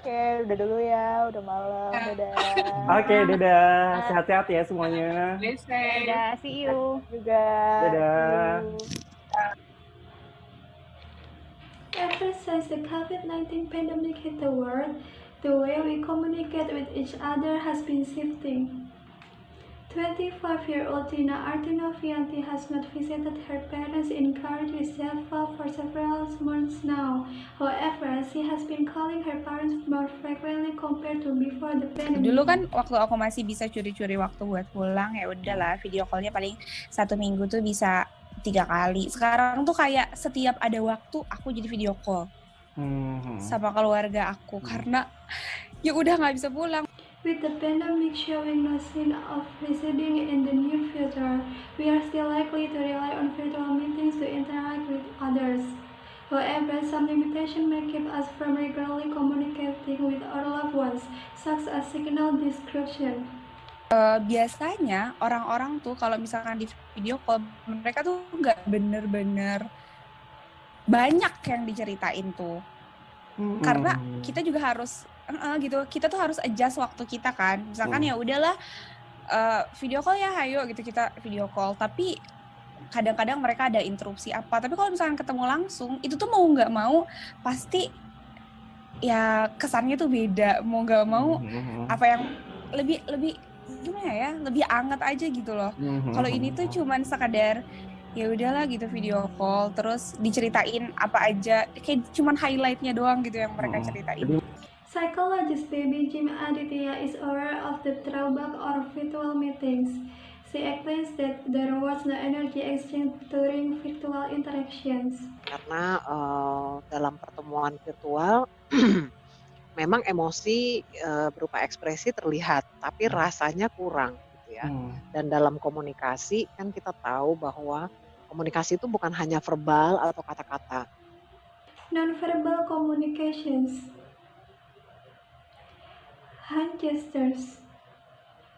Oke, udah dulu ya, udah malam, Oke, dadah. dadah. Sehat-sehat ya semuanya. Stay safe. Dadah, see you. Juga, see Dadah. you. Ever since the COVID-19 pandemic hit the world, the way we communicate with each other has been shifting. 25-year-old Tina Artinovianti has not visited her parents in Java for several months now. However, she has been calling her parents more frequently compared to before the pandemic. Dulu kan waktu aku masih bisa curi-curi waktu buat pulang, ya udahlah video call-nya paling 1 minggu tuh bisa 3 kali. Sekarang tuh kayak setiap ada waktu aku jadi video call sama keluarga aku karena ya udah nggak bisa pulang. With the pandemic showing no sign of receding in the near future, we are still likely to rely on virtual meetings to interact with others. However, some limitations may keep us from regularly communicating with our loved ones, such as signal disruption. Biasanya orang-orang tuh kalau misalkan di video call mereka tuh nggak bener-bener banyak yang diceritain tuh. Karena kita juga harus gitu, kita tuh harus adjust waktu kita kan. Misalkan ya udahlah video call ya, ayo gitu kita video call. Tapi kadang-kadang mereka ada interupsi apa. Tapi kalau misalkan ketemu langsung, itu tuh mau nggak mau pasti ya kesannya tuh beda. Mau nggak mau apa yang lebih gimana ya, lebih anget aja gitu loh. Kalau ini tuh cuman sekadar ya udahlah gitu video call terus diceritain apa aja, kayak cuman highlightnya doang gitu yang mereka ceritain. Psychologist Baby Jim Aditya is aware of the drawback of virtual meetings. She explains that there was no energy exchange during virtual interactions. Karena dalam pertemuan virtual memang emosi berupa ekspresi terlihat, tapi rasanya kurang gitu ya. Dan dalam komunikasi kan kita tahu bahwa komunikasi itu bukan hanya verbal atau kata-kata. Non-verbal communications, hand gestures,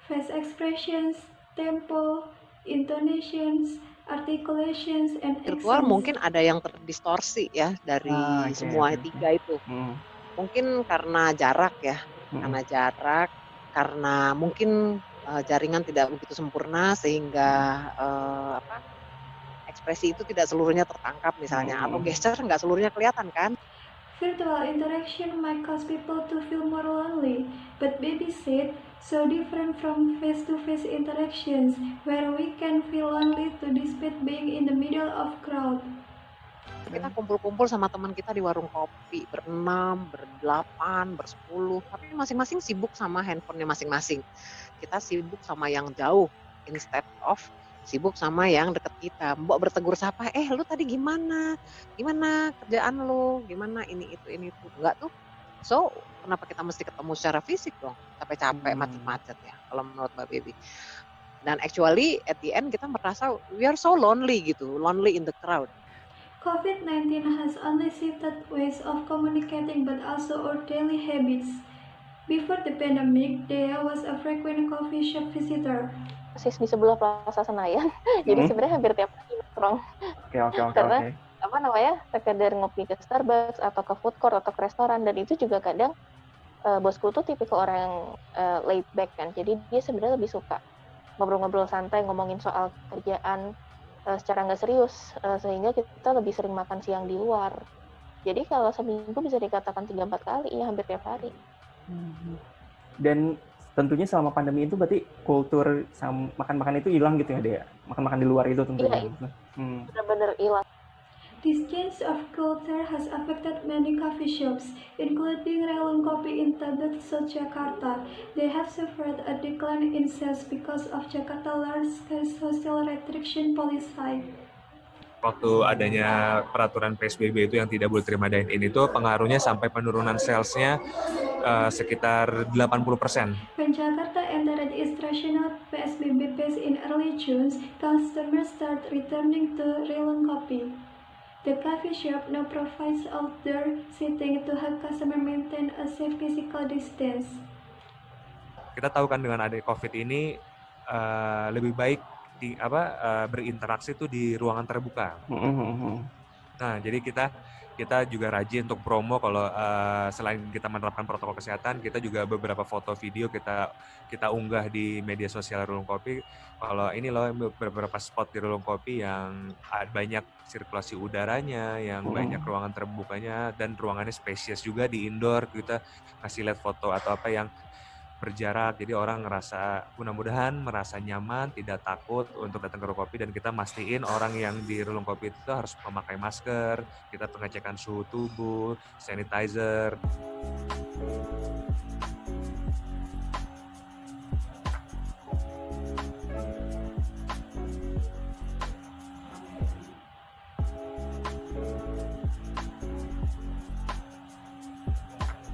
face expressions, tempo, intonations, articulations, and Virtual accents. mungkin ada yang terdistorsi ya dari semua tiga itu. Mungkin karena jarak ya, karena mungkin jaringan tidak begitu sempurna sehingga ekspresi itu tidak seluruhnya tertangkap misalnya, atau gesture nggak seluruhnya kelihatan kan. Virtual interaction might cause people to feel more lonely, but Baby said, so different from face-to-face interactions, where we can feel lonely to despite being in the middle of crowd. Kita kumpul-kumpul sama teman kita di warung kopi, berenam, berdelapan, bersepuluh, tapi masing-masing sibuk sama handphonenya masing-masing. Kita sibuk sama yang jauh, instead of sibuk sama yang deket kita. Mbok bertegur sapa, lu tadi gimana? Gimana kerjaan lu? Gimana ini itu? Enggak tuh. So, kenapa kita mesti ketemu secara fisik dong? Capek-capek, macet-macet ya, kalau menurut Mbak Baby. Dan actually, at the end kita merasa we are so lonely gitu, lonely in the crowd. COVID-19 has only shifted ways of communicating but also our daily habits. Before the pandemic, Dea was a frequent coffee shop visitor. Persis di sebelah Plaza Senayan, jadi sebenarnya hampir tiap hari nongkrong. Karena sekedar ngopi ke Starbucks atau ke food court atau ke restoran, dan itu juga kadang bosku tuh tipikal orang yang laid back kan, jadi dia sebenarnya lebih suka ngobrol-ngobrol santai, ngomongin soal kerjaan secara nggak serius, sehingga kita lebih sering makan siang di luar. Jadi kalau seminggu bisa dikatakan 3-4 kali, ya hampir tiap hari. Dan tentunya selama pandemi itu berarti kultur makan-makan itu hilang gitu ya, Dea? Makan-makan di luar itu tentunya. Iya, benar-benar hilang. This change of culture has affected many coffee shops, including Relung Kopi in Tebet, Jakarta. They have suffered a decline in sales because of Jakarta's large-scale social restriction policy. Waktu adanya peraturan PSBB itu yang tidak boleh terima dine-in itu pengaruhnya sampai penurunan sales-nya sekitar 80%. When Jakarta entered its traditional PSBB phase in early June, customers start returning to Relung Kopi. The coffee shop now provides outdoor seating to help customer maintain a safe physical distance. Kita tahu kan dengan adanya COVID ini lebih baik berinteraksi itu di ruangan terbuka. Nah, jadi kita kita juga rajin untuk promo kalau selain kita menerapkan protokol kesehatan, kita juga beberapa foto video kita unggah di media sosial Rulung Kopi. Kalau ini loh beberapa spot di Rulung Kopi yang banyak sirkulasi udaranya, yang banyak ruangan terbukanya, dan ruangannya spesies juga di indoor. Kita kasih lihat foto atau apa yang berjarak, jadi orang mudah-mudahan merasa nyaman, tidak takut untuk datang ke Rulung Kopi, dan kita mastiin orang yang di Rulung Kopi itu harus memakai masker, kita pengecekan suhu tubuh, sanitizer.